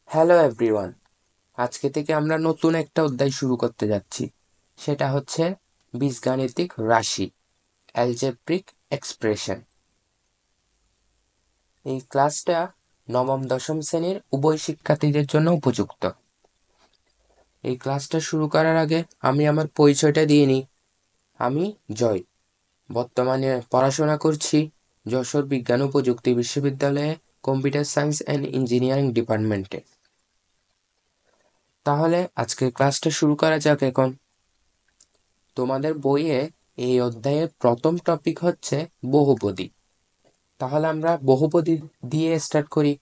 Hello everyone. আজকে থেকে আমরা নতুন একটা অধ্যায় শুরু করতে যাচ্ছি। সেটা হচ্ছে বীজগাণিতিক রাশি, অ্যালজেব্রিক এক্সপ্রেশন। এই ক্লাসটা নবম দশম শ্রেণীর উভয় শিক্ষার্থীদের জন্য উপযুক্ত। এই ক্লাসটা শুরু করার আগে আমি আমার পরিচয়টা দিয়ে নিই। আমি জয়, বর্তমানে পড়াশোনা করছি যশোর বিজ্ঞান ও প্রযুক্তি বিশ্ববিদ্যালয়ে কম্পিউটার সায়েন্স অ্যান্ড ইঞ্জিনিয়ারিং ডিপার্টমেন্টে। তাহলে আজকের ক্লাসটা শুরু করা যাক এখন। তোমাদের বইয়ে এই অধ্যায়ের প্রথম টপিক হচ্ছে বহুপদী। তাহলে আমরা বহুপদী দিয়ে স্টার্ট করি।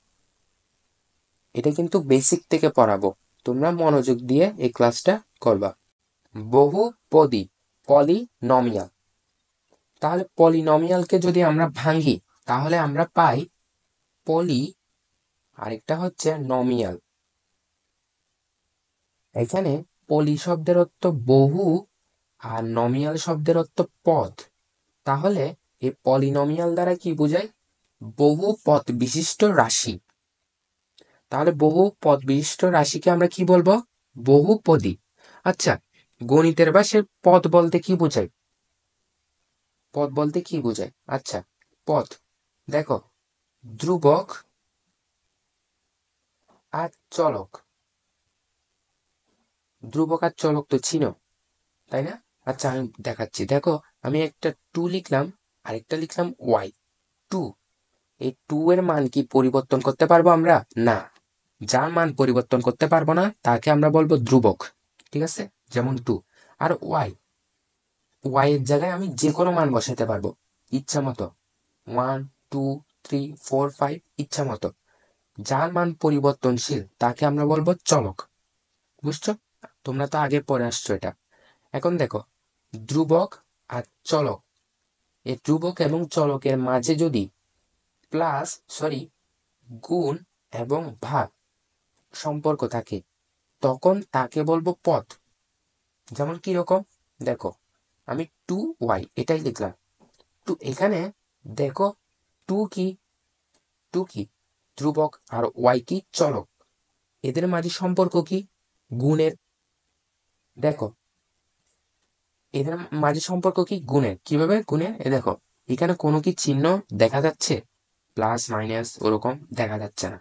এটা কিন্তু বেসিক থেকে পড়াবো, তোমরা মনোযোগ দিয়ে এই ক্লাসটা করবা। বহুপদী, পলিনমিয়াল। তাহলে পলিনমিয়ালকে যদি আমরা ভাঙি তাহলে আমরা পাই পলি, আরেকটা হচ্ছে নমিয়াল। এখানে পলি শব্দের অর্থ বহু আর নমিয়াল শব্দের অর্থ পদ। তাহলে এই পলিনমিয়াল দ্বারা কি বোঝায়? বহু পদ বিশিষ্ট রাশি। তাহলে বহু পদ বিশিষ্ট রাশিকে আমরা কি বলবো? বহুপদী। আচ্ছা, গণিতের ভাষায় পদ বলতে কি বোঝায়? পদ বলতে কি বোঝায়? আচ্ছা, পদ দেখো, ধ্রুবক আর চলক। ধ্রুবক আর চলক তো চিনো, তাই না? আচ্ছা, আমি দেখাচ্ছি। দেখো, আমি একটা টু লিখলাম, আরেকটা লিখলাম ওয়াই টু। এই টু এর মান কি পরিবর্তন করতে পারবো আমরা? না। যার মান পরিবর্তন করতে পারবো না তাকে আমরা বলবো ধ্রুবক। ঠিক আছে, যেমন টু। আর ওয়াই, ওয়াই এর জায়গায় আমি যে কোনো মান বসাতে পারবো ইচ্ছা মতো, 1 2 3 4 5, ইচ্ছা মতো। যার মান পরিবর্তনশীল তাকে আমরা বলবো চলক। বুঝছো? তোমরা তো আগে পড়ে আসছো এটা। এখন দেখো, ধ্রুবক আর চলক, এই ধ্রুবক এবং চলকের মাঝে যদি প্লাস সরি গুণ এবং ভাগ সম্পর্ক থাকে তখন তাকে বলবো পদ। যেমন কি রকম? দেখো, আমি টু ওয়াই এটাই লিখলাম। টু এখানে দেখো, টু কি? টু কি ধ্রুবক আর ওয়াই কি চলক। এদের মাঝে সম্পর্ক কি? গুণের। দেখো, এদের মাঝে সম্পর্ক কি? গুণের। কিভাবে গুণের? দেখো, এখানে কোনো কি চিহ্ন দেখা যাচ্ছে? প্লাস মাইনাস ওরকম দেখা যাচ্ছে না।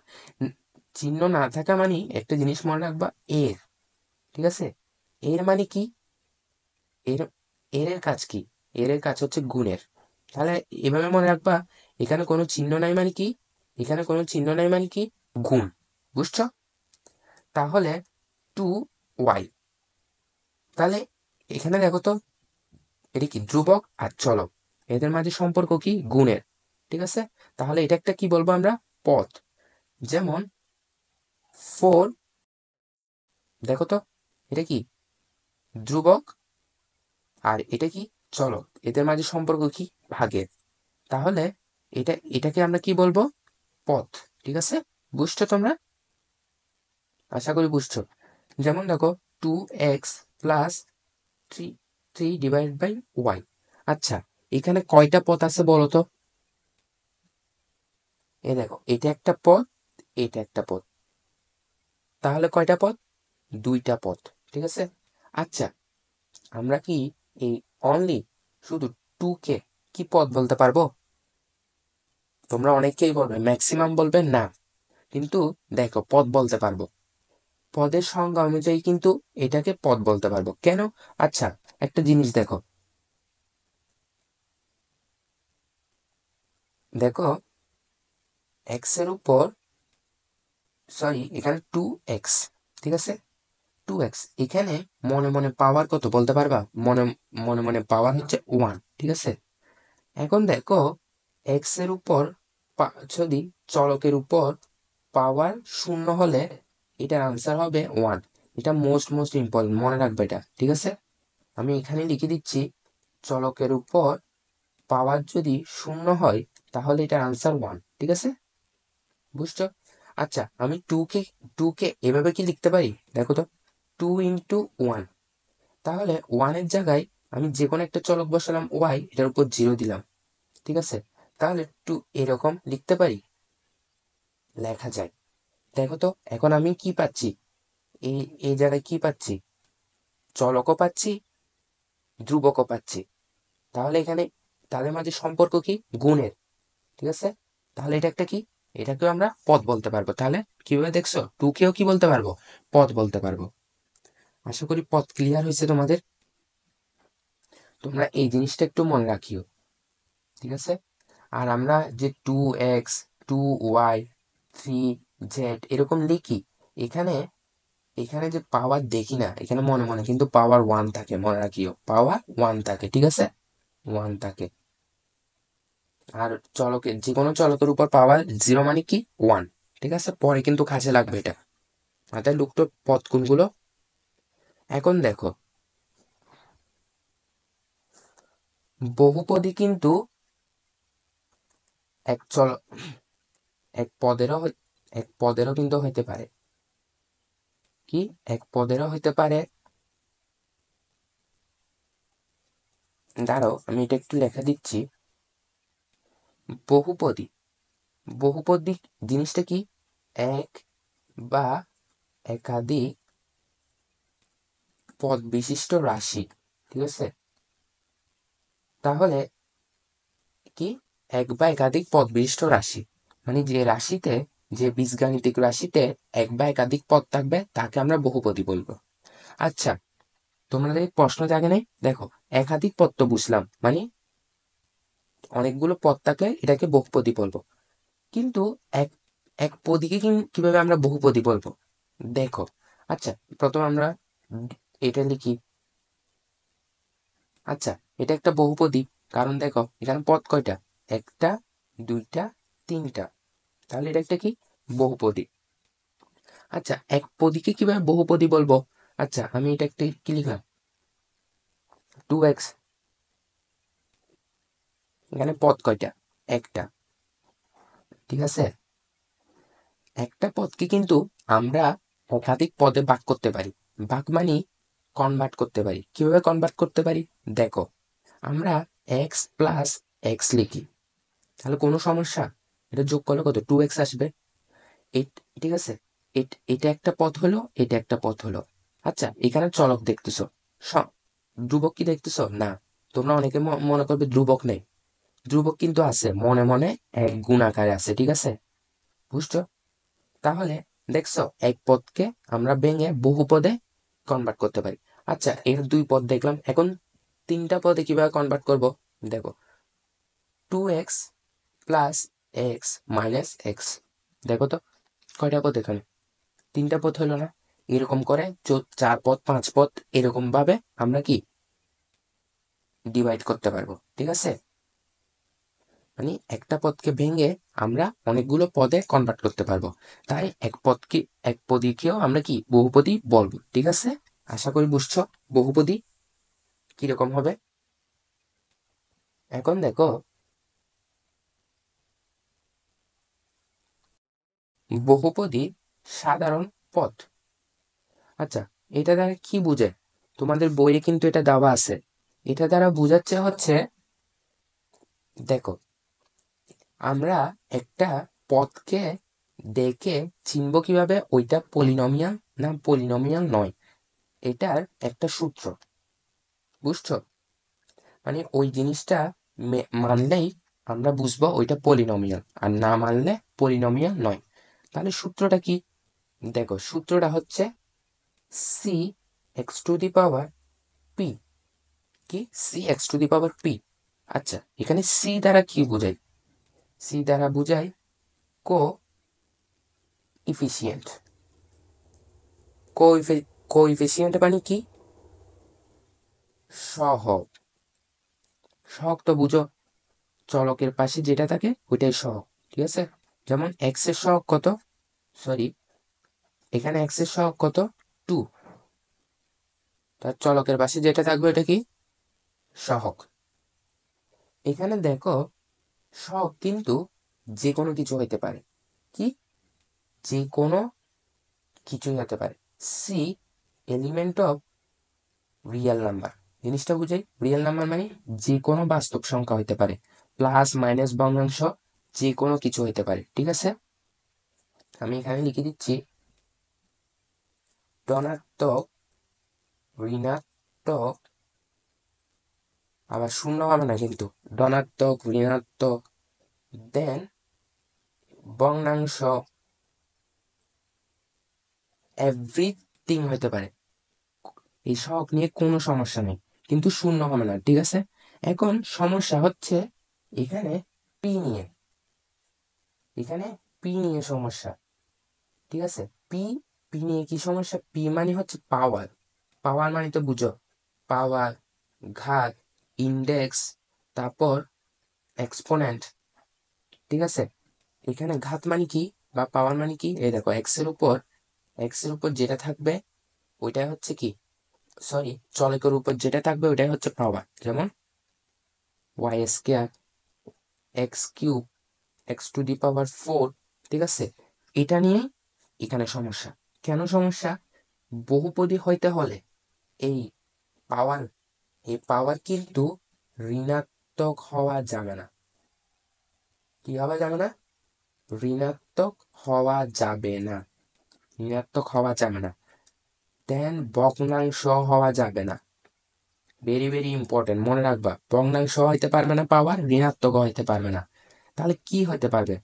চিহ্ন না থাকা মানে একটা জিনিস মনে রাখবা, এর। ঠিক আছে, এর মানে কি? এর এর এর কাজ কি? এর এর কাজ হচ্ছে গুণের। তাহলে এভাবে মনে রাখবা, এখানে কোনো চিহ্ন নাই মানে কি? এখানে কোনো চিহ্ন নাই মানে কি? গুণ। বুঝছো? তাহলে টু ওয়াই। তাহলে এখানে দেখো তো, এটা কি? ধ্রুবক আর চলক, এদের মাঝে সম্পর্ক কি? গুণের। ঠিক আছে, তাহলে এটা একটা কি বলবো আমরা? পদ। যেমন ফোর, দেখো তো, এটা কি? ধ্রুবক আর এটা কি? চলক, এদের মাঝে সম্পর্ক কি? ভাগের। তাহলে এটাকে আমরা কি বলবো? পথ। ঠিক আছে, বুঝছো তোমরা? আশা করি বুঝছো। যেমন দেখো, 2x plus three three divide by Y. আচ্ছা, এখানে কয়টা পথ আছে বলো তো? এ দেখো, এটা একটা পথ, এটা একটা পথ। তাহলে কয়টা পথ? দুইটা পথ। ঠিক আছে। আচ্ছা, আমরা কি এই অনলি শুধু টু কে কি পথ বলতে পারবো? তোমরা অনেকেই বলবে, ম্যাক্সিমাম বলবে না, কিন্তু দেখো, পথ বলতে পারবো। পদের সংজ্ঞা অনুযায়ী কিন্তু এটাকে পদ বলতে পারবো। কেন? আচ্ছা, একটা জিনিস দেখো, দেখো, এক্স এর উপর, সরি এখানে 2x। ঠিক আছে, 2x এখানে মনে মনে পাওয়ার কত বলতে পারবা? মনে মনে মনে পাওয়ার হচ্ছে 1। ঠিক আছে, এখন দেখো, এক্স এর উপর যদি চলকের উপর পাওয়ার শূন্য হলে এটার আনসার হবে 1। এটা মোস্ট মোস্ট ইম্পর্টেন্ট, মনে রাখবে এটা। ঠিক আছে, আমি এখানে লিখে দিচ্ছি, চলকের উপর পাওয়ার যদি শূন্য হয় তাহলে এটার আনসার 1। ঠিক আছে, বুঝছো? আচ্ছা, আমি টু কে এভাবে কি লিখতে পারি? দেখো তো, 2 × 1। তাহলে ওয়ানের জায়গায় আমি যে কোনো একটা চলক বসালাম ওয়াই, এটার উপর 0 দিলাম। ঠিক আছে, তাহলে টু এরকম লিখতে পারি, লেখা যায়। দেখো তো এখন আমি কি পাচ্ছি, এই এই জায়গায় কি পাচ্ছি, চলকও পাচ্ছি, ধ্রুবকও পাচ্ছি। তাহলে এখানে তাদের মাঝে সম্পর্ক কি, গুণের। ঠিক আছে, তাহলে এটা একটা কি, এটাকেও আমরা পদ বলতে পারবো। তাহলে কিভাবে দেখছো, টু কেও কি বলতে পারবো, পদ বলতে পারবো। আশা করি পদ ক্লিয়ার হয়েছে তোমাদের। তোমরা এই জিনিসটা একটু মনে রাখিও, ঠিক আছে। আর আমরা যে 2x 2y 3z এরকম লিখি, এখানে এখানে যে পাওয়ার দেখি না, এখানে মনে মনে কিন্তু পাওয়ার 1 থাকে, মনে রাখিও পাওয়ার 1 থাকে, ঠিক আছে, 1 থাকে। আর চলকের যে কোনো চলকের উপর পাওয়ার 0 মানে কি 1, ঠিক আছে, পরে কিন্তু কাজে লাগবে এটা। মাথায় লুকটো পদ কোনগুলো। এখন দেখো বহুপদী কিন্তু এক চল এক পদেরও এক পদেরও কিন্তু হইতে পারে, কি এক পদেরও হইতে পারে। দাঁড়াও আমি এটা একটু লেখা দিচ্ছি। বহুপদী, বহুপদী জিনিসটা কি, এক বা একাধিক পদ বিশিষ্ট রাশি, ঠিক আছে। তাহলে কি, এক বা একাধিক পদ বিশিষ্ট রাশি মানে যে রাশিতে, যে বীজগাণিতিক রাশিতে এক বা একাধিক পদ থাকবে তাকে আমরা বহুপদী বলবো। আচ্ছা, তোমাদের প্রশ্ন জাগে নেই, দেখো একাধিক পদ তো বুঝলাম, মানে অনেকগুলো পদ থাকলে এটাকে বহুপদী বলবো। কিন্তু এক এক পদীকে কিভাবে আমরা বহুপদী বলবো, দেখো। আচ্ছা, প্রথমে আমরা এটা লিখি। আচ্ছা, এটা একটা বহুপদী, কারণ দেখো এখানে পদ কয়টা, একটা, দুইটা, তিনটা। তাহলে এটা একটা কি, বহুপদী। আচ্ছা, এক পদীকে কিভাবে বহুপদী বলবো, আচ্ছা আমি এটা একটা কি লিখলাম, 2x। এখানে পদ কয়টা, একটা, ঠিক আছে। একটা পদকে কিন্তু আমরা একাধিক পদে ভাগ করতে পারি। ভাগ মানে কনভার্ট করতে পারি। কিভাবে কনভার্ট করতে পারি, দেখো আমরা এক্স প্লাস এক্স লিখি, তাহলে কোনো সমস্যা, এটা যোগ করলে কত 2x আসবে, ঠিক আছে। এটা একটা পথ হলো, এটা একটা পথ হলো। আচ্ছা, এখানে চলক দেখতেছো, ধ্রুবক কি দেখতেছো না, তোমরা অনেকে মনে করবে ধ্রুবক নেই, ধ্রুবক কিন্তু আছে, মনে মনে এক গুণ আকারে আছে, ঠিক আছে, বুঝছো। তাহলে দেখছো এক পদকে আমরা ভেঙে বহু পদে কনভার্ট করতে পারি। আচ্ছা, এর দুই পদ দেখলাম, এখন তিনটা পদে কিভাবে কনভার্ট করব, দেখো 2x plus x minus x. দেখো তো কয়টা পদ এখানে, তিনটা পদ হলো না। এরকম করে 4 পদ 5 পদ এরকম ভাবে আমরা কি ডিভাইড করতে পারবো, ঠিক আছে। মানে একটা পদকে ভেঙে আমরা অনেকগুলো পদে কনভার্ট করতে পারবো। তাই এক পদীকেও আমরা কি বহুপদী বলবো, ঠিক আছে। আশা করি বুঝছো বহুপদী কিরকম হবে। এখন দেখো বহুপদী সাধারণ পদ। আচ্ছা, এটা দ্বারা কি বুঝে, তোমাদের বইয়ে কিন্তু এটা দেওয়া আছে। এটা দ্বারা বুঝাচ্ছে হচ্ছে, দেখো আমরা একটা পদকে দেখে চিনবো কিভাবে ওইটা পলিনমিয়াল না পলিনমিয়াল নয়, এটার একটা সূত্র, বুঝছো। মানে ওই জিনিসটা মানলেই আমরা বুঝবো ওইটা পলিনমিয়াল, আর না মানলে পলিনমিয়াল নয়। তাহলে সূত্রটা কি, দেখো সূত্রটা হচ্ছে C X to the power P, কি C X to the power P. আচ্ছা, এখানে সি দ্বারা কি বোঝায়, সি দ্বারা বোঝায় কো ইফিসিয়েন্ট। কোইফিসিয়েন্ট মানে কি, সহগ। সহগ তো বুঝো, চলকের পাশে যেটা থাকে ওইটাই সহগ, ঠিক আছে। যেমন এক্স এর সহগ কত, সরি এখানে এক্স এর সহগ কত 2, তার চলকের পাশে যেটা থাকবে এটা কি, সহগ। এখানে দেখো সহগ কিন্তু যে কোনো কিছু হইতে পারে, কি যে কোনো কিছুই হতে পারে। C element of real number, জিনিসটা বুঝাই, রিয়েল নাম্বার মানে যে কোনো বাস্তব সংখ্যা হইতে পারে, প্লাস মাইনাস ভগ্নাংশ যে কোনো কিছু হইতে পারে, ঠিক আছে। আমি এখানে লিখে দিচ্ছি ধনাত্মক, ঋণাত্মক, আবার শূন্য হবে না কিন্তু, ধনাত্মক, ঋণাত্মক, দেন ভগ্নাংশ, এভরিথিং হতে পারে। এই সব নিয়ে কোনো সমস্যা নেই, কিন্তু শূন্য হবে না, ঠিক আছে। এখন সমস্যা হচ্ছে এখানে পি নিয়ে, এখানে পি নিয়ে সমস্যা, ঠিক আছে। পি পি নিয়ে কি সমস্যা? পি মানে হচ্ছে পাওয়ার, পাওয়ার মানে তো বুঝো, পাওয়ার, ঘাত, ইন্ডেক্স, তারপর এক্সপোনেন্ট, ঠিক আছে। এখানে ঘাত মানে কি বা পাওয়ার মানে কি? এই দেখো, এক্স এর উপর যেটা থাকবে ওইটাই হচ্ছে কি, সরি, চলকের উপর যেটা থাকবে ওইটাই হচ্ছে পাওয়ার। যেমন Y square, X cube, X to the power 4, ঠিক আছে। এটা নিয়ে এখানে সমস্যা। কেন সমস্যা? বহুপদী হইতে হলে এই পাওয়ার, এই পাওয়ার কিন্তু ঋণাত্মক হওয়া যাবে না। কি হওয়া যাবে না? ঋণাত্মক হওয়া যাবে না, ঋণাত্মক হওয়া যাবে না। দেন ভগ্নাংশ হওয়া যাবে না, ভেরি ভেরি ইম্পর্টেন্ট, মনে রাখবা। ভগ্নাংশ হইতে পারবে না পাওয়ার, ঋণাত্মক হইতে পারবে না। তাহলে কি হইতে পারবে?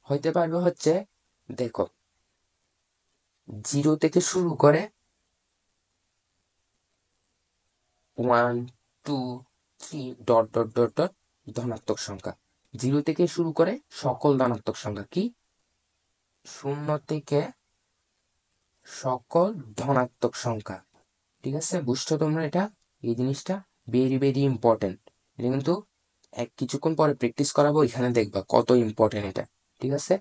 হইতে পারবে হচ্ছে, দেখো, 0 থেকে শুরু করে 1 2 3 ডট ডট ডট ডট ধনাত্মক সংখ্যা। 0 থেকে শুরু করে সকল ধনাত্মক সংখ্যা, কি 0 থেকে সকল ধনাত্মক সংখ্যা, ঠিক আছে। বুঝছো তোমরা এটা? এই জিনিসটা ভেরি ভেরি ইম্পর্টেন্ট। এটা কিন্তু কিছুক্ষণ পরে প্র্যাকটিস করাবো, এখানে দেখবা কত ইম্পর্টেন্ট এটা, ঠিক আছে।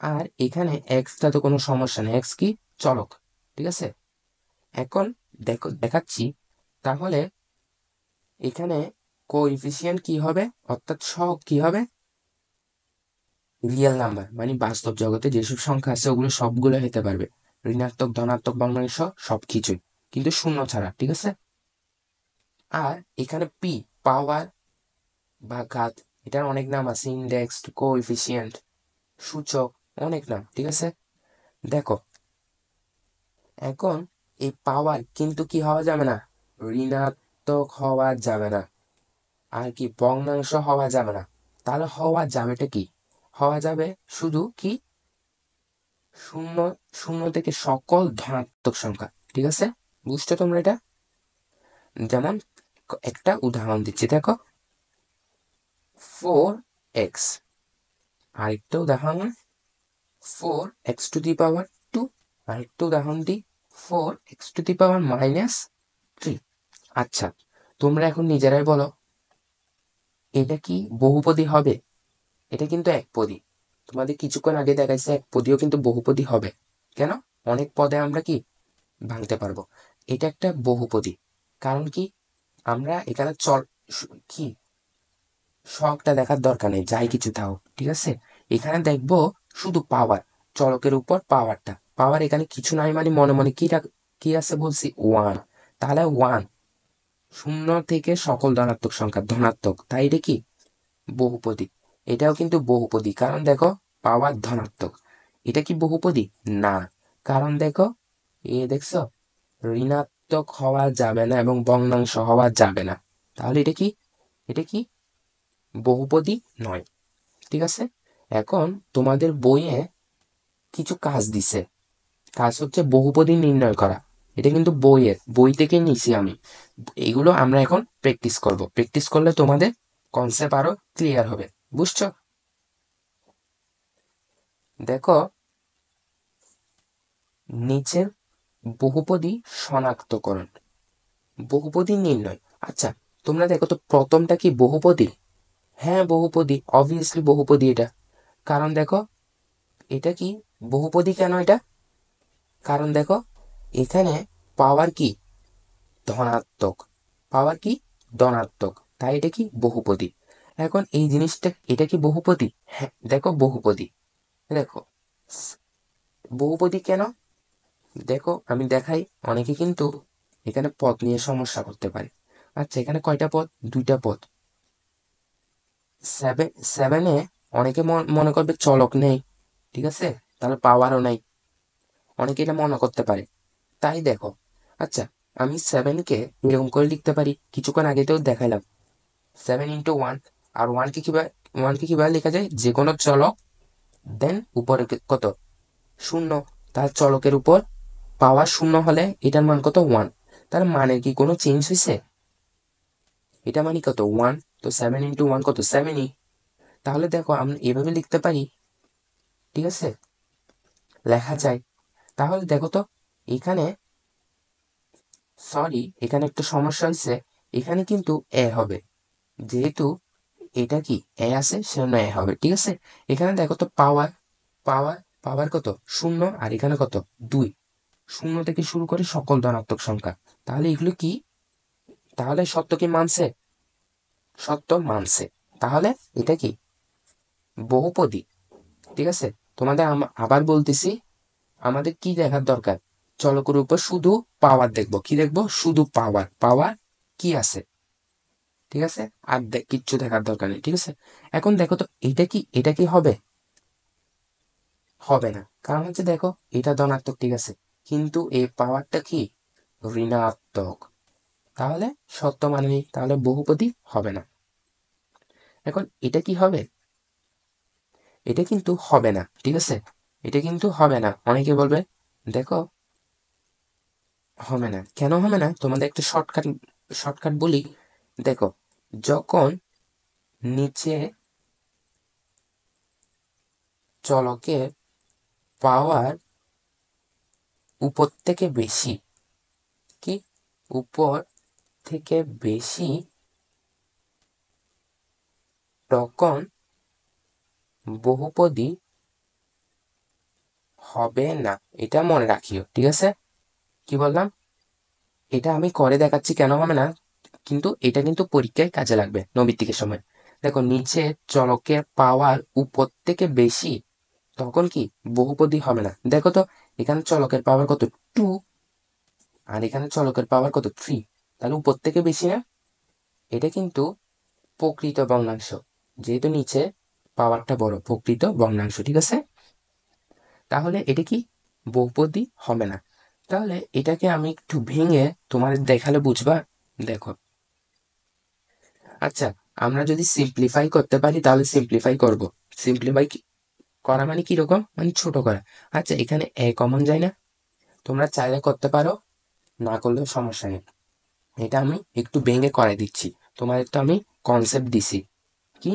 আর এখানে এক্সটা তো কোনো সমস্যা নেই, এক্স কি চলক, ঠিক আছে। এখন দেখো, দেখাচ্ছি তাহলে এখানে কোএফিসিয়েন্ট কি হবে, অর্থাৎ সহগ কি হবে? রিয়েল নাম্বার, মানে বাস্তব জগতে যেসব সংখ্যা আছে ওগুলো সবগুলো হতে পারবে, ঋণাত্মক, ধনাত্মক, ভগ্নাংশ সবকিছুই, কিন্তু শূন্য ছাড়া, ঠিক আছে। আর এখানে পি, পাওয়ার বা ঘাত, এটার অনেক নাম আছে, ইন্ডেক্স, কোএফিসিয়েন্ট, সূচক, অনেক নাম, ঠিক আছে। দেখো, এখন এই পাওয়ার কিন্তু কি হওয়া যাবে না? ঋণাত্মক হওয়া যাবে না, আর কি ভগ্নাংশ হওয়া যাবে না। তাহলে হওয়া যাবেটা কি? হওয়া যাবে শুধু কি শূন্য, শূন্য থেকে সকল ধনাত্মক সংখ্যা, ঠিক আছে। বুঝছো তোমরা এটা? যেমন একটা উদাহরণ দিচ্ছি, দেখো 4x, আরেকটা উদাহরণ 4x⁻², আরেকটা উদাহরণ দিই 4x⁻³ আচ্ছা, তোমরা এখন নিজেরাই বলো, এটা কি বহুপদী হবে? এটা কিন্তু একপদী, তোমাদের কিছুক্ষণ আগে দেখাইছে একপদীও কিন্তু বহুপদী হবে। কেন? অনেক পদে আমরা কি ভাঙতে পারবো। এটা একটা বহুপদী, কারণ কি আমরা এখানে কি শখটা দেখার দরকার নেই, যাই কিছু থাও, ঠিক আছে। এখানে দেখবো শুধু পাওয়ার, চলকের উপর পাওয়ারটা, পাওয়ার এখানে কিছু নাই, মানে মনে মনে কি আছে বলছি, 1। তাহলে 1, শূন্য থেকে সকল ধনাত্মক সংখ্যা ধনাত্মক, তাই এটা কি বহুপদী। এটাও কিন্তু বহুপদী, কারণ দেখো পাওয়ার ধনাত্মক। এটা কি বহুপদী? না, কারণ দেখো, দেখছো, ঋণাত্মক হওয়া যাবে না এবং ভগ্নাংশ হওয়া যাবে না। তাহলে এটা কি, এটা কি বহুপদী নয়, ঠিক আছে। এখন তোমাদের বইয়ে কিছু কাজ দিছে, কাজ হচ্ছে বহুপদী নির্ণয় করা। এটা কিন্তু বই থেকে নিছি আমি। এগুলো আমরা এখন প্র্যাকটিস করব, প্র্যাকটিস করলে তোমাদের কনসেপ্ট আরো ক্লিয়ার হবে, বুঝছো? দেখো নিচের বহুপদী শনাক্তকরণ, বহুপদী নির্ণয়। আচ্ছা, তোমরা দেখো তো প্রথমটা কি বহুপদী? হ্যাঁ বহুপদী, অবভিয়াসলি বহুপদী এটা। কারণ দেখো, এটা কি বহুপদী কেন এটা? কারণ দেখো, এখানে পাওয়ার কি ধনাত্মক, পাওয়ার কি ধনাত্মক, তাই এটা কি বহুপদী। এখন এই জিনিসটা, এটা কি বহুপদী? হ্যাঁ দেখো বহুপদী। দেখো বহুপদী কেন, দেখো আমি দেখাই। অনেকে কিন্তু এখানে পদ নিয়ে সমস্যা করতে পারে। আচ্ছা, এখানে কয়টা পদ? দুইটা পদ। সেভেনে অনেকে মনে করবে চলক নেই, ঠিক আছে, তাহলে পাওয়ারও নাই। অনেকে এটা মনে করতে পারে, তাই দেখো। আচ্ছা, আমি 7-কে এরকম করে লিখতে পারি, কিছুক্ষণ আগে তো দেখাইলাম 7 × 1। আর 1-কে কিভাবে লেখা যায়, যে কোনো চলক দেন উপরে কত, 0। তার চলকের উপর পাওয়ার 0 হলে এটার মান কত, 1। তার মানের কি কোনো চেঞ্জ হয়েছে? এটা মানে কত, 1। তো 7 × 1 কত, 7ই। তাহলে দেখো আমরা এভাবে লিখতে পারি, ঠিক আছে, লেখা যায়। তাহলে দেখো তো, এখানে এখানে একটা সমস্যা হয়েছে। এখানে কিন্তু এ হবে, যেহেতু এটা কি এ আছে, সেজন্য এ হবে, ঠিক আছে। এখানে দেখো তো, পাওয়ার পাওয়ার পাওয়ার কত, 0। আর এখানে কত, 2। 0 থেকে শুরু করে সকল ধনাত্মক সংখ্যা। তাহলে এগুলো কি, তাহলে সত্য কি মানছে? সত্য মানছে। তাহলে এটা কি বহুপদী, ঠিক আছে। তোমাদের আবার বলতেছি, আমাদের কি দেখার দরকার, চলকের উপর শুধু পাওয়ার দেখবো। কি দেখবো? শুধু পাওয়ার, পাওয়ার কি আছে, ঠিক আছে। আর কিচ্ছু দেখার দরকার নেই, ঠিক আছে। এখন দেখো তো, এটা কি হবে? হবে না। কারণ হচ্ছে দেখো, এটা ধনাত্মক, ঠিক আছে, কিন্তু এই পাওয়ারটা কি ঋণাত্মক। তাহলে সত্য মানে নেই, তাহলে বহুপদী হবে না। এখন এটা কি হবে? এটা কিন্তু হবে না, ঠিক আছে। এটা কিন্তু হবে না। অনেকে বলবে, দেখো হবে না, কেন হবে না? তোমাদের একটা শর্টকাট বলি। দেখো, যখন নিচে চলকের পাওয়ার উপর থেকে বেশি, কি উপর থেকে বেশি, তখন বহুপদী হবে না। এটা মনে রাখিও, ঠিক আছে। কি বললাম? এটা আমি করে দেখাচ্ছি কেন হবে না, কিন্তু এটা কিন্তু পরীক্ষায় কাজে লাগবে নৈর্ব্যক্তিকের সময়। দেখো, নিচে চলকের পাওয়ার উপর থেকে বেশি, তখন কি বহুপদী হবে না। দেখো তো, এখানে চলকের পাওয়ার কত, 2। আর এখানে চলকের পাওয়ার কত, 3। তাহলে উপর থেকে বেশি না? এটা কিন্তু প্রকৃত ভগ্নাংশ, যেহেতু নিচে পাওয়ারটা বড়, প্রকৃত ভগ্নাংশ, ঠিক আছে। তাহলে এটা কি বহুপদী হবে না। তাহলে এটাকে আমি একটু ভেঙে তোমাদের দেখালে বুঝবা। দেখো, আচ্ছা, আমরা যদি সিম্পলিফাই করতে পারি তাহলে সিম্পলিফাই করব। সিম্পলিফাই করা মানে কি রকম, মানে ছোট করা। আচ্ছা, এখানে এ কমন যায় না? তোমরা চাইলে করতে পারো, না করলেও সমস্যা নেই। এটা আমি একটু ভেঙে করে দিচ্ছি। তোমাদের তো আমি কনসেপ্ট দিছি, কি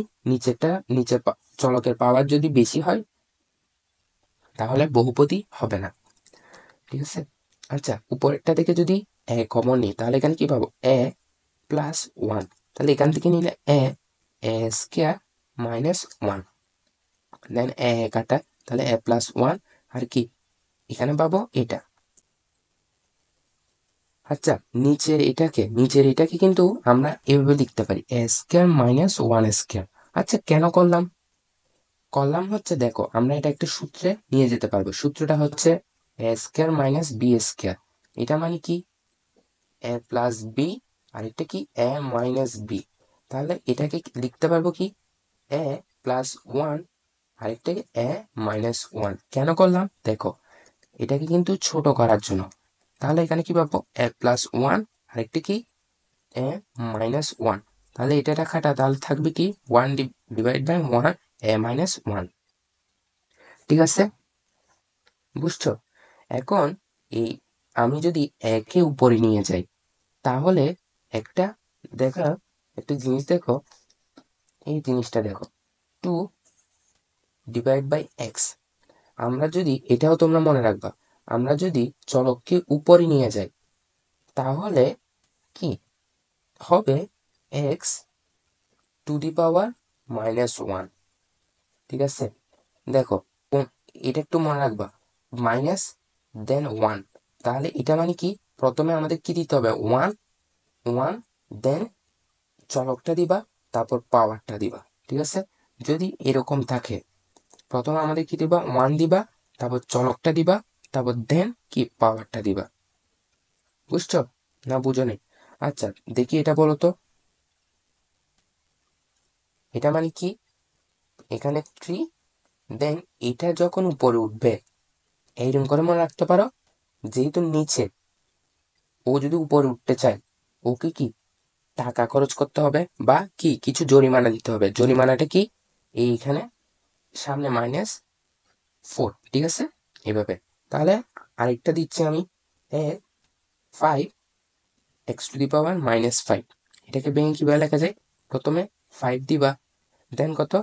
চলকের পাওয়ার যদি বেশি হয় তাহলে বহুপদী হবে না, ঠিক আছে। আচ্ছা, উপরেরটা থেকে যদি এ কমন নিই তাহলে এখানে কি পাবো, a+1। তাহলে এখান থেকে নিলে a² - 1, দেন কাটা, তাহলে a+1। আর কি এখানে পাবো এটা। আচ্ছা, নিচের এটাকে কিন্তু আমরা এভাবে লিখতে পারি, a² - 1²। আচ্ছা, কেন করলাম হচ্ছে, দেখো আমরা এটা একটা সূত্রে নিয়ে যেতে পারবো। সূত্রটা হচ্ছে a² - b²। এটা মানে কি a+b, আর এটা কি a-b। তাহলে এটাকে লিখতে পারবো কি a+1, আরেকটাকে a-1। কেন করলাম দেখো, এটাকে কিন্তু ছোট করার জন্য। তাহলে এখানে কি পাবো, a+1, আরেকটা কি a-1। তাহলে এটা রাখাটা তাহলে থাকবে কি 1/1, a-1, ঠিক আছে, বুঝছো? এখন এই আমি যদি একে উপরে নিয়ে যাই তাহলে একটা দেখা একটা জিনিস দেখো, এই জিনিসটা দেখো, 2/x। আমরা যদি, এটাও তোমরা মনে রাখবা, আমরা যদি চলককে উপরে নিয়ে যাই তাহলে কি হবে, x⁻⁻1, ঠিক আছে। দেখো, এটা একটু মনে রাখবা, মাইনাস দেন 1। তাহলে এটা মানে কি, প্রথমে আমাদের কি দিতে হবে, 1 1, দেন চলকটা দিবা, তারপর পাওয়ারটা দিবা, ঠিক আছে। যদি এরকম থাকে, প্রথমে আমাদের কি দিবা, 1 দিবা, তারপর চলকটা দিবা, তারপর দেন কি পাওয়ারটা দিবা। বুঝছো না বুঝো নি? আচ্ছা, দেখি এটা বলো তো, এটা মানে কি, এখানে 3, দেন এটা যখন উপরে উঠবে এইরকম করে মনে রাখতে পারো, যেহেতু নিচে, ও যদি উপরে উঠতে চায় ওকে কি টাকা খরচ করতে হবে বা কি কিছু জরিমানা দিতে হবে। জরিমানাটা কি, এইখানে সামনে -4, ঠিক আছে, এভাবে। তাহলে আরেকটা দিচ্ছি আমি, এ 5 x⁻⁻5, এটাকে ভেঙে কিভাবে লেখা যায়, প্রথমে 5 দিবা, দেন কত,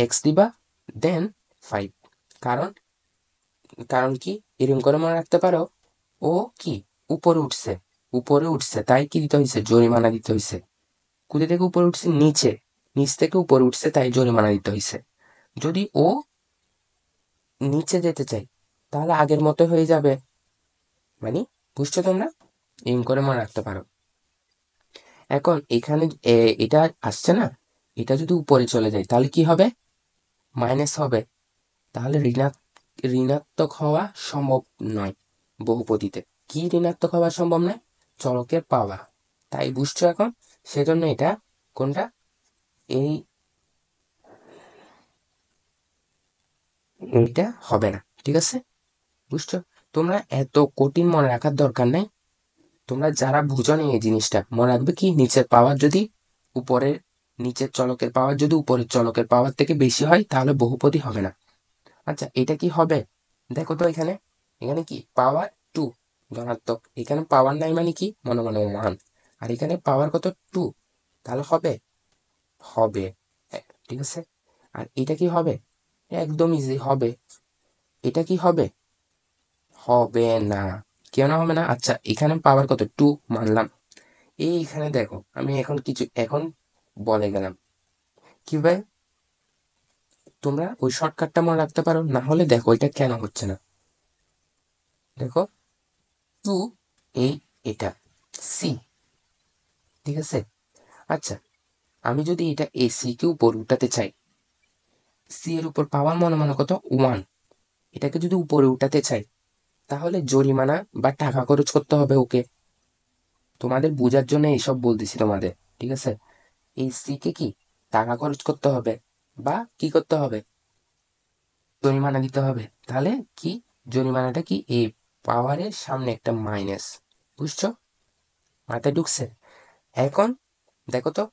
x দিবা, দেন 5। কারণ কারণ কি, এরকম করে মনে রাখতে পারো, ও কি উপরে উঠছে তাই কি দিতে হয়েছে, জরিমানা দিতে হয়েছে। কোথা থেকে উপরে উঠছে, নিচ থেকে উপরে উঠছে তাই জরিমানা দিতে হয়েছে। যদি ও নিচে যেতে চাই তাহলে আগের মতো হয়ে যাবে, মানে বুঝছো তোমরা, এরকম করে মনে রাখতে পারো। এখন এখানে এটা আসছে না, এটা যদি উপরে চলে যায় তাহলে কি হবে, মাইনাস হবে। তাহলে ঋণাত্মক হওয়া সম্ভব নয় বহুপদীতে। কি ঋণাত্মক হওয়া সম্ভব নয়, চলকের পাওয়া। তাই বুঝছো এখন, সেজন্য এটা কোনটা, এই এইটা হবে না, ঠিক আছে, বুঝছো। তোমরা এত কঠিন মনে রাখার দরকার নেই। তোমরা যারা বুঝো না এই জিনিসটা, মনে রাখবে কি, নিচের পাওয়ার যদি উপরের নিচের চলকের পাওয়ার যদি উপরের চলকের পাওয়ার থেকে বেশি হয় তাহলে বহুপদী হবে না। আচ্ছা, এটা কি হবে, দেখো তো, এখানে এখানে কি পাওয়ার 2 ধনাত্মক, এখানে পাওয়ার নাই মানে কি, মনে মনে 1, আর এখানে পাওয়ার কত 2, তাহলে হবে, হবে, ঠিক আছে। আর এটা কি হবে, একদম ইজি হবে। এটা কি হবে, হবে না। কেন হবে না, আচ্ছা এখানে পাওয়ার কত 2 মানলাম, এইখানে দেখো আমি এখন বলে গেলাম কি ভাই, তোমরা ওই শর্টকাটটা মনে রাখতে পারো, না হলে দেখো এটা কেন হচ্ছে না। দেখো 2, এই এটা সি, ঠিক আছে। আচ্ছা, আমি যদি এটা এসি কে উপর উঠাতে চাই, সি এর উপর পাওয়ার মনে মনে কত 1, এটাকে যদি উপরে উঠাতে চাই তাহলে জরিমানা বা টাকা খরচ করতে হবে ওকে। তোমাদের বোঝার জন্য এইসব বলতেছি তোমাদের, ঠিক আছে। এই সি কে কি টাকা খরচ করতে হবে বা কি করতে হবে, জরিমানা দিতে হবে। তাহলে কি, জরিমানাটা কি, এই পাওয়ারের সামনে একটা মাইনাস, বুঝছো, মাথায় ঢুকছে। এখন দেখো তো,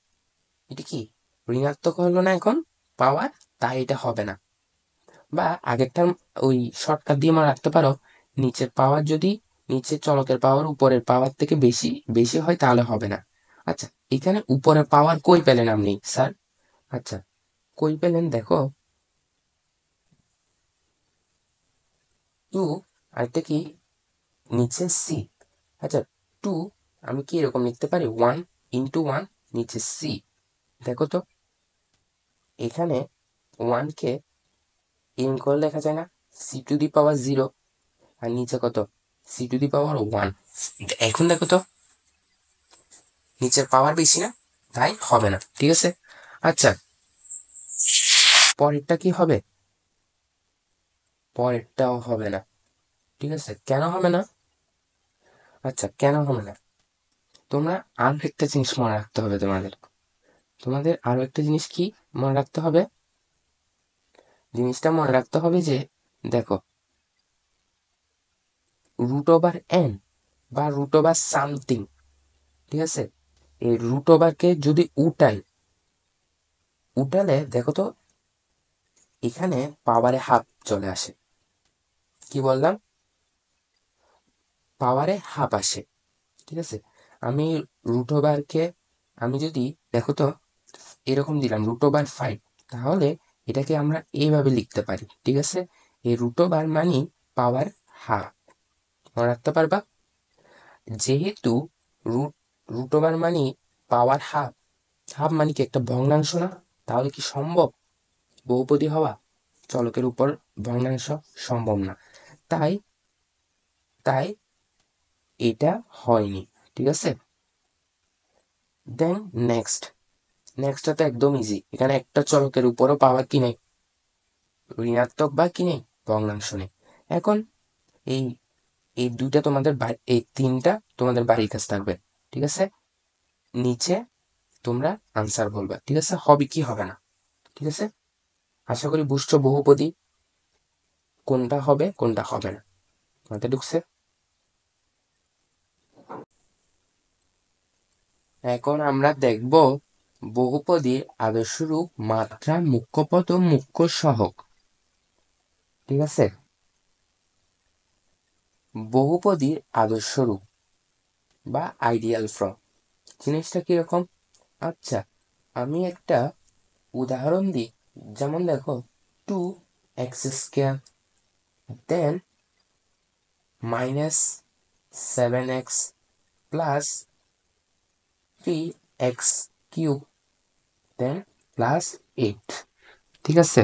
এটা কি ঋণাত্মক হলো না এখন পাওয়ার, তাই এটা হবে না। বা আগেরটা ওই শর্টকাট দিয়ে মনে রাখতে পারো, নিচের পাওয়ার যদি নিচের চলকের পাওয়ার উপরের পাওয়ার থেকে বেশি বেশি হয় তাহলে হবে না। আচ্ছা, এখানে উপরের পাওয়ার কই পেলেন আপনি স্যার, আচ্ছা কই পেলেন, দেখো 2, আরেকটা কি নিচে সি। আচ্ছা, 2 আমি কি এরকম লিখতে পারি, 1 × 1 নিচে সি। দেখো তো, এখানে 1 কে ইন করে লেখা যায় না, c⁻0, আর নিচে কত, c⁻1। এখন দেখো তো, নিচের পাওয়ার বেশি না, তাই হবে না, ঠিক আছে। আচ্ছা, পরেরটা কি হবে, পরেরটাও হবে না, ঠিক আছে। কেন হবে না, আচ্ছা কেন হবে না, তোমরা আরো একটা জিনিস মনে রাখতে হবে, তোমাদের আরো একটা জিনিস কি মনে রাখতে হবে, জিনিসটা মনে রাখতে হবে যে, দেখো √n বা √সামথিং, ঠিক আছে, এই কে যদি উঠালে দেখো তো, এখানে পাওয়ারে হাফ চলে আসে। কি বললাম, পাওয়ারে হাফ আসে, ঠিক আছে। আমি কে আমি যদি, দেখো তো, এরকম দিলাম √5, তাহলে এটাকে আমরা এইভাবে লিখতে পারি, ঠিক আছে। এই মানে পাওয়ার হাফ, মনে রাখতে পারবা। যেহেতু রুট মানে পাওয়ার হাফ, হাফ মানে কি একটা ভগ্নাংশ না, তাহলে কি সম্ভব বহুপদী হওয়া, চলকের উপর ভগ্নাংশ, সম্ভব না। তাই তাই এটা হয়নি, ঠিক আছে। দেন নেক্সটটা তো একদম ইজি, এখানে একটা চলকের উপরও পাওয়ার কি নেই, ঋণাত্মক বা কি নেই, ভগ্নাংশ নেই। এখন এই এই দুইটা তোমাদের এই তিনটা তোমাদের বাড়ির কাছে থাকবে, ঠিক আছে। নিচে তোমরা আনসার বলবা, ঠিক আছে, হবে কি হবে না। ঠিক আছে, আশা করি বুঝছো বহুপদী কোনটা হবে কোনটা হবে না। মাথায় ঢুকছে? এখন আমরা দেখব বহুপদীর আদর্শ রূপ, মাত্রা, মুখ্য পদ ও মুখ্য সহগ। ঠিক আছে, বহুপদীর আদর্শ রূপ বা আইডিয়াল ফর্ম জিনিসটা কিরকম? আচ্ছা, আমি একটা উদাহরণ দিই। যেমন দেখো, 2x² দেন -7x প্লাস 3x³ দেন +8। ঠিক আছে,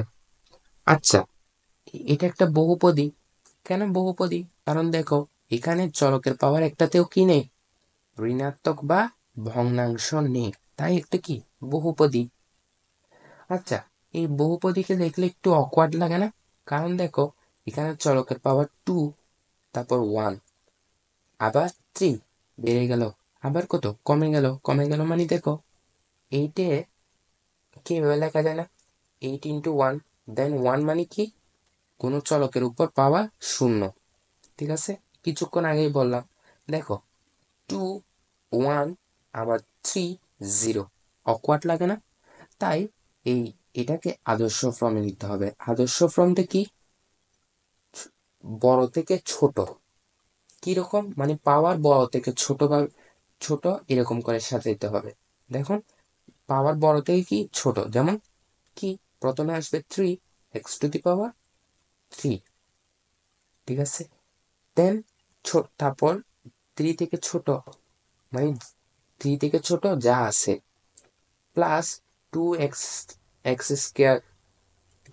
আচ্ছা, এটা একটা বহুপদী। কেন বহুপদী? কারণ দেখো, এখানে চলকের পাওয়ার একটাতেও কি নেই, ঋণাত্মক বা ভগ্নাংশ নেই, তাই একটা কি বহুপদী। আচ্ছা, এই বহুপদীকে দেখলে একটু অকওয়ার্ড লাগে না? কারণ দেখো, এখানে চলকের পাওয়ার 2, তারপর 1, আবার 3 বেড়ে গেল, আবার কত কমে গেল, মানে দেখো, 8 কিভাবে লেখা যায় না, 8 × 1 দেন 1 মানে কি, কোনো চলকের উপর পাওয়ার 0। ঠিক আছে, কিছুক্ষণ আগেই বললাম। দেখো, 2, 1, আবার 3, 0, অকওয়ার্ড লাগে না? তাই এই এটাকে আদর্শ ফর্মে নিতে হবে। আদর্শ ফর্মটা কি? বড় থেকে ছোট। কিরকম? মানে পাওয়ার বড় থেকে ছোট বা ছোট এরকম করে সাজাইতে হবে। দেখুন, পাওয়ার বড় থেকে কি ছোট, যেমন কি, প্রথমে আসবে 3x⁻³ ঠিক আছে, দেন তারপর 3 থেকে ছোট, মানে 3 থেকে ছোট যা আছে, প্লাস 2x²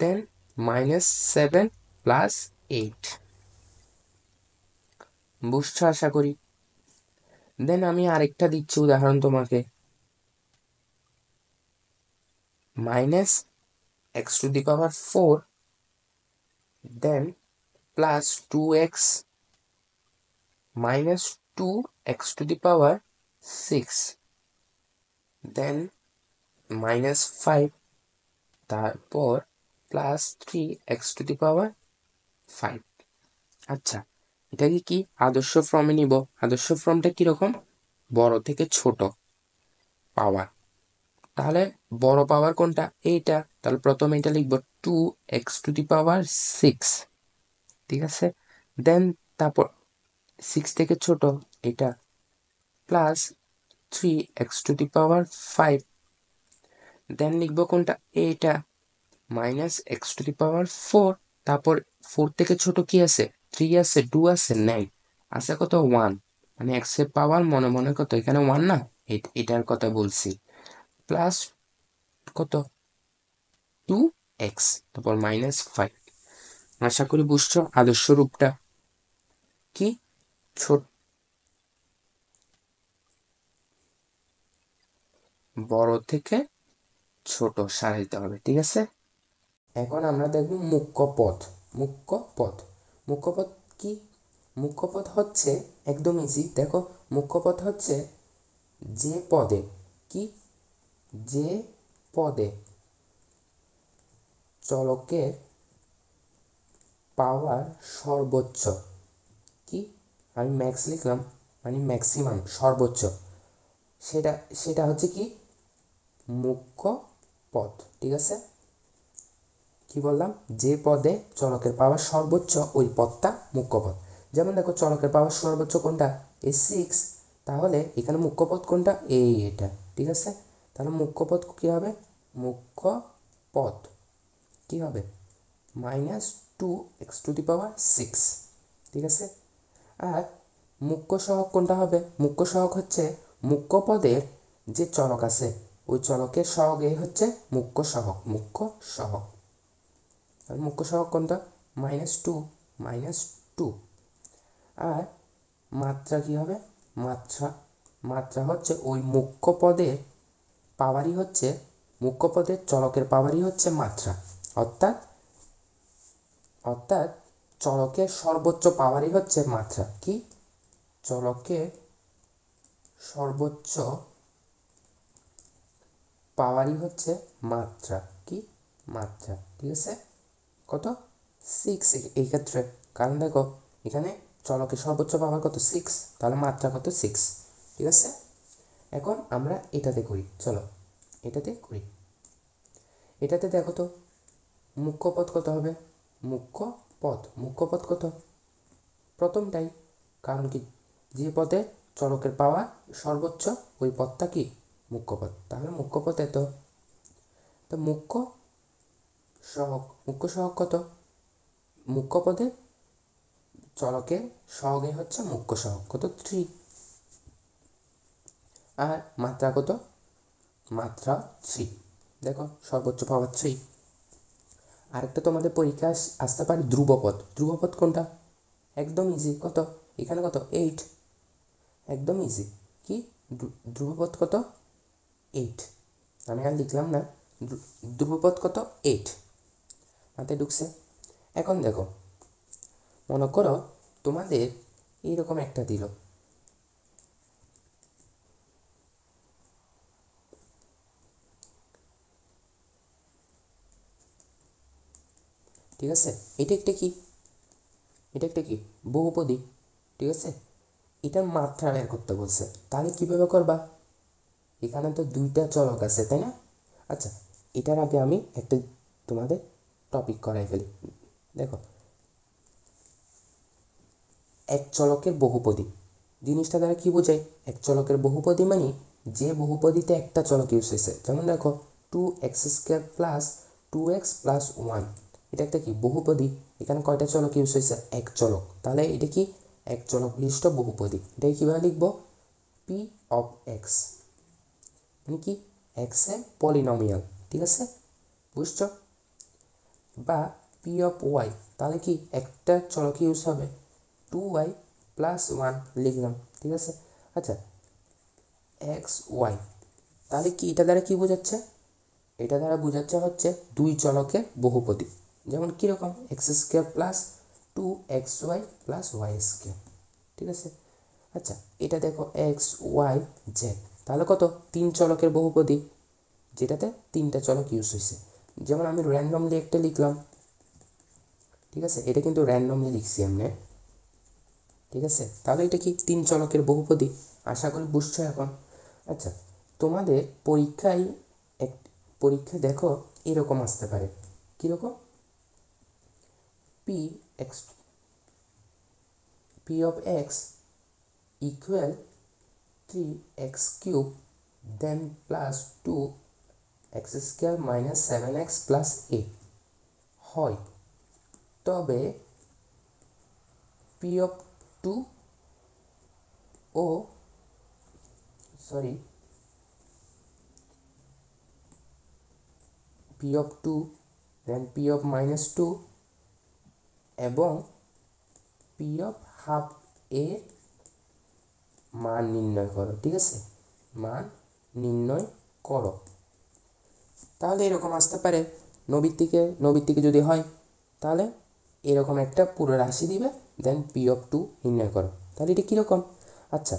দেন -7 প্লাস 8। বুঝছো আশা করি? দেন আমি আরেকটা দিচ্ছি উদাহরণ তোমাকে, -x⁴ দেন +2x -2x⁶ দেন -5, তারপর +3x⁵। আচ্ছা, এটাকে কি আদর্শ ফর্মে নিব। আদর্শ ফর্মটা কিরকম? বড় থেকে ছোট পাওয়ার। তাহলে বড় পাওয়ার কোনটা? এইটা। তাহলে প্রথমে এটা লিখবো 2x⁶। ঠিক আছে, দেন তারপর 6 থেকে ছোট এটা, প্লাস 3x⁵। দেন লিখবো কোনটা? এইটা, -x⁴। তারপর 4 থেকে ছোট কি আছে? 3 আছে, 2 আছে, নাই, আছে কত? 1। মানে x এর পাওয়ার মনে মনে কত? এখানে 1 না, এটার কথা বলছি। প্লাস কত? 2x, তারপর -5। আশা করি বুঝছো আদর্শ রূপটা কি। ছোট বড় থেকে ছোট সাজাইতে হবে। ঠিক আছে, এখন আমরা দেখব মুখ্য পদ। মুখ্য পদ, মুখ্য পদ কি? মুখ্য পদ হচ্ছে একদম ইজি। দেখো, মুখ্য পদ হচ্ছে যে পদে কি, যে পদে চলকের পাওয়ার সর্বোচ্চ, কি, আমি ম্যাক্স লিখলাম, মানে ম্যাক্সিমাম, সর্বোচ্চ, সেটা সেটা হচ্ছে কি মুখ্য পদ। ঠিক আছে, কি বললাম? যে পদে চলকের পাওয়ার সর্বোচ্চ ওই পদটা মুখ্য পদ। যেমন দেখো, চলকের পাওয়ার সর্বোচ্চ কোনটা? এই 6, তাহলে এখানে মুখ্য পদ কোনটা? এই এটা। ঠিক আছে, তাহলে মুখ্য পদ কি হবে? মুখ্য পদ কি হবে? -2x⁶। ঠিক আছে, আর মুখ্য সহগ কোনটা হবে? মুখ্য সহগ হচ্ছে মুখ্য পদের যে চলক আছে ওই চলকের সহগ, এই হচ্ছে মুখ্য সহগ। মুখ্য সহগ, আর মুখ্য সহগ কোনটা? -2, -2। আর মাত্রা কি হবে? মাত্রা, মাত্রা হচ্ছে ওই মুখ্য পদের পাওয়ারই হচ্ছে, মুখ্য পদের চলকের পাওয়ারই হচ্ছে মাত্রা। অর্থাৎ অর্থাৎ চলকের সর্বোচ্চ পাওয়ারই হচ্ছে মাত্রা। কি? চলকের সর্বোচ্চ পাওয়ারই হচ্ছে মাত্রা। কি? মাত্রা, ঠিক আছে? কত? 6 এই ক্ষেত্রে, কারণ দেখো এখানে চলকের সর্বোচ্চ পাওয়ার কত? 6, তাহলে মাত্রা কত? 6, ঠিক আছে? এখন আমরা এটাতে করি, চলো এটাতে করি। এটাতে দেখো তো মুখ্য পদ কত হবে? মুখ্য পদ কত? প্রথমটাই, কারণ কি, যে পদে চলকের পাওয়া সর্বোচ্চ ওই পদটা কি? মুখ্য পদ। তাহলে মুখ্য পদ এত। তো মুখ্য সহগ কত? মুখ্য পদে চলকের সহগে হচ্ছে মুখ্য সহগ কত? 3। আর মাত্রা কত? মাত্রা 3। দেখো সর্বোচ্চ পাওয়ার 3। আরেকটা তোমাদের পরীক্ষা আসতে পারে ধ্রুবপদ। ধ্রুবপদ কোনটা? একদম ইজি, কত? এখানে কত? 8, একদম ইজি। কি ধ্রুবপদ কত? 8। আমি আর লিখলাম না, ধ্রুবপদ কত? 8, মাথায় ঢুকছে? এখন দেখো, মনে করো তোমাদের এইরকম একটা দিল, ঠিক আছে? এটা একটা কি? এটা একটা কি? বহুপদী, ঠিক আছে? এটার মাত্রা বের করতে বলছে, তাহলে কিভাবে করবা? এখানে তো দুইটা চলক আছে, তাই না? আচ্ছা, এটার আগে আমি একটা তোমাদের টপিক করাই ফেলি। দেখো, এক চলকের বহুপদী জিনিসটা দ্বারা কি বোঝায়? এক চলকের বহুপদী মানে যে বহুপদীতে একটা চলক ইউজ হয়েছে। যেমন দেখো 2x² প্লাস 2x প্লাস 1, এটা একটা কি? বহুপদী। এখানে কয়টা চলক ইউজ হয়েছে? এক চলক, তাহলে এটা কি? এক চলক বিশিষ্ট বহুপদী। এটাকে কীভাবে লিখবো? পি অফ এক্স, মানে কি? এক্স এর পলিনমিয়াল, ঠিক আছে? বুঝছো? বা পি অফ ওয়াই, তাহলে কি একটা চলক ইউজ হবে? 2y প্লাস 1 লিখলাম, ঠিক আছে? আচ্ছা, এক্স ওয়াই, তাহলে কি এটা দ্বারা কি বোঝাচ্ছে? এটা দ্বারা বোঝাচ্ছে হচ্ছে দুই চলকের বহুপদী। যেমন কীরকম? x² plus 2xy plus y², ঠিক আছে? আচ্ছা, এটা দেখো এক্স ওয়াই জেড, তাহলে কত? তিন চলকের বহুপদী, যেটাতে তিনটা চলক ইউজ হয়েছে। যেমন আমি র্যান্ডমলি একটা লিখলাম, ঠিক আছে? এটা কিন্তু র্যান্ডমলি লিখছি এমনি, ঠিক আছে? তাহলে এটা কি? তিন চলকের বহুপদী। আশা করি বুঝছো এখন। আচ্ছা, তোমাদের পরীক্ষায় দেখো এরকম আসতে পারে, কীরকম? P X P of X equal 3x³ then plus 2x² minus 7x plus 8 হয়, তবে পি অফ টু ও sorry P of 2 then P of minus 2 এবং পি অফ হাফ এর মান নির্ণয় করো, ঠিক আছে? মান নির্ণয় করো। তাহলে এরকম আসতে পারে, নবীর থেকে যদি হয় তাহলে এরকম একটা পুরো রাশি দিবে, দেন পি অফ 2 নির্ণয় করো। তাহলে এটা কীরকম? আচ্ছা,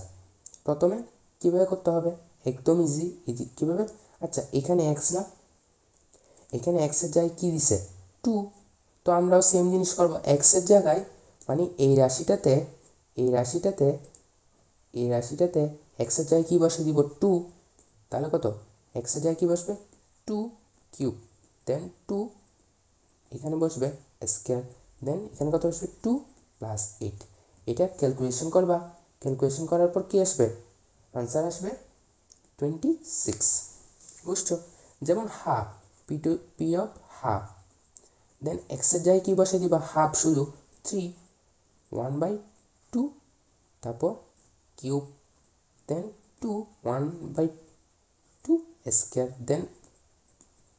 প্রথমে কীভাবে করতে হবে? একদম ইজি। কীভাবে? আচ্ছা, এখানে এক্স না, এখানে এক্সের জায়গায় কী দিছে? 2। তো আমরাও সেম জিনিস করবো, এক্সের জায়গায় মানে এই রাশিটাতে এক্সের জায়গায় কী বসে দিব? 2। তাহলে কত? এক্সের জায়গায় কী বসবে? 2³ দেন 2, এখানে বসবে স্কোয়ার, দেন এখানে কত বসবে? 2 প্লাস 8। এটা ক্যালকুলেশন করবা, ক্যালকুলেশন করার পর কী আসবে? আনসার আসবে 26। বুঝছো? যেমন হাফ, পি অফ হাফ, দেন এক্সের জায়গায় কী বসে দিবা? হাফ শুধু 3, 1/2, তারপর কিউব, দেন 2, 1/2 স্কোয়ার, দেন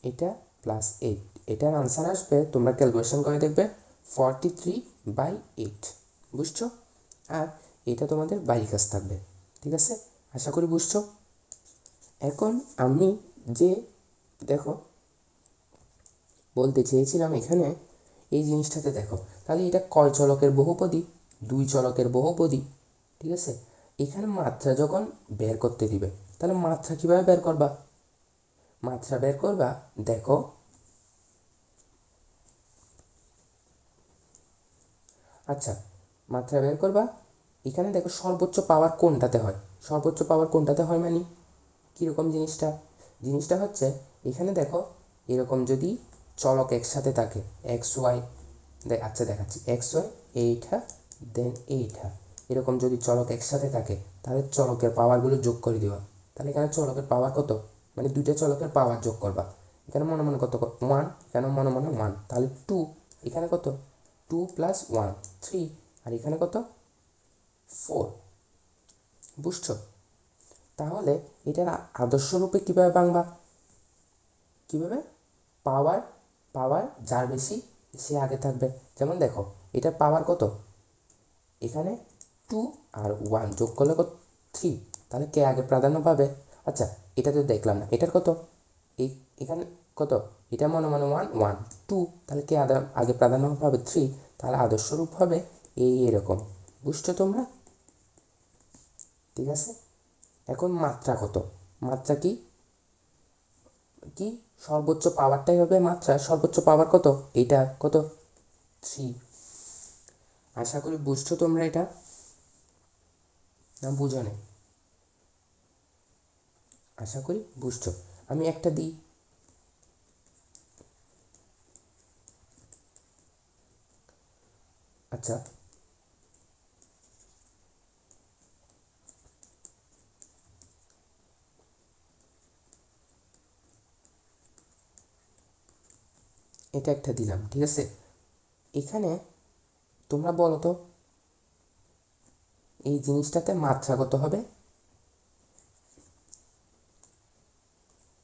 এটা প্লাস 8। এটার আনসার আসবে, তোমরা ক্যালকুলেশন করে দেখবে, 43/8। বুঝছো? আর এটা তোমাদের বাড়ির কাজ থাকবে, ঠিক আছে? আশা করি বুঝছো। এখন আমি যে দেখো বলতে চেয়েছিলাম এখানে এই জিনিসটাতে দেখো, তাহলে এটা কয় চলকের বহুপদী? দুই চলকের বহুপদী, ঠিক আছে? এখানে মাত্রা যখন বের করতে দিবে, তাহলে মাত্রা কীভাবে বের করবা? মাত্রা বের করবা, দেখো আচ্ছা, মাত্রা বের করবা। এখানে দেখো সর্বোচ্চ পাওয়ার কোনটাতে হয়, সর্বোচ্চ পাওয়ার কোনটাতে হয় মানে কীরকম জিনিসটা, জিনিসটা হচ্ছে এখানে দেখো এরকম যদি চলক একসাথে থাকে এক্স ওয়াই, আচ্ছা দেখাচ্ছি, এক্স ওয়াই এইটা দেন এইটা, এরকম যদি চলক একসাথে থাকে তাহলে চলকের পাওয়ারগুলো যোগ করে দিবা। তাহলে এখানে চলকের পাওয়ার কত, মানে দুইটা চলকের পাওয়ার যোগ করবা। এখানে মনে মনে কত, ওয়ান, এখানে মনে মনে ওয়ান, তাহলে টু, এখানে কত, টু প্লাস ওয়ান থ্রি, আর এখানে কত, ফোর। বুঝছো? তাহলে এটার আদর্শ রূপে কীভাবে ভাঙবা, কীভাবে, পাওয়ার, পাওয়ার যার বেশি সে আগে থাকবে। যেমন দেখো এটার পাওয়ার কত, এখানে টু আর ওয়ান যোগ করলে কত, থ্রি, তাহলে কে আগে প্রাধান্য পাবে। আচ্ছা, এটা তো দেখলাম না, এটার কত, এই এখানে কত, এটা মনে মনে ওয়ান ওয়ান টু, তাহলে কে আগে প্রাধান্য পাবে, থ্রি, তাহলে আদর্শরূপ হবে এরকম। বুঝছো তোমরা? ঠিক আছে। এখন মাত্রা কত, মাত্রা কি, কি সর্বোচ্চ পাওয়ারটাই হবে মাত্রা, সর্বোচ্চ পাওয়ার কত, এইটা কত, থ্রি। আশা করি বুঝছো তোমরা এটা, না বুঝো না? আশা করি বুঝছো। আমি একটা দিই, আচ্ছা এটা একটা দিলাম, ঠিক আছে। এখানে তোমরা বলো তো এই জিনিসটাতে মাত্রা কত হবে।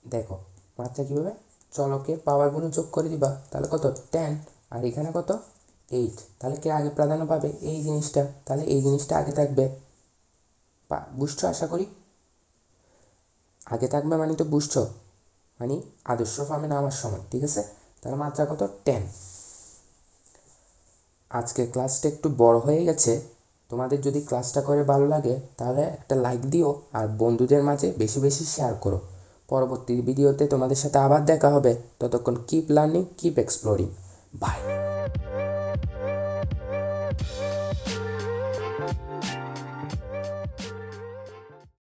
দেখো মাত্রা কীভাবে, চলকের পাওয়ারগুলো যোগ করে দিবা, তাহলে কত, টেন, আর এখানে কত, এইট, তাহলে কে আগে প্রাধান্য পাবে, এই জিনিসটা, তাহলে এই জিনিসটা আগে থাকবে। বুঝছো আশা করি? আগে থাকবে মানে তো বুঝছো, মানে আদর্শ ফর্মে নামার সময়, ঠিক আছে। তাহলে মাত্রা কত, টেন। আজকের ক্লাসটা একটু বড় হয়ে গেছে, তোমাদের যদি ক্লাসটা করে ভালো লাগে তাহলে একটা লাইক দিও, আর বন্ধুদের মাঝে বেশি বেশি শেয়ার করো। পরবর্তী ভিডিওতে তোমাদের সাথে আবার দেখা হবে। ততক্ষণ keep learning, keep exploring, by.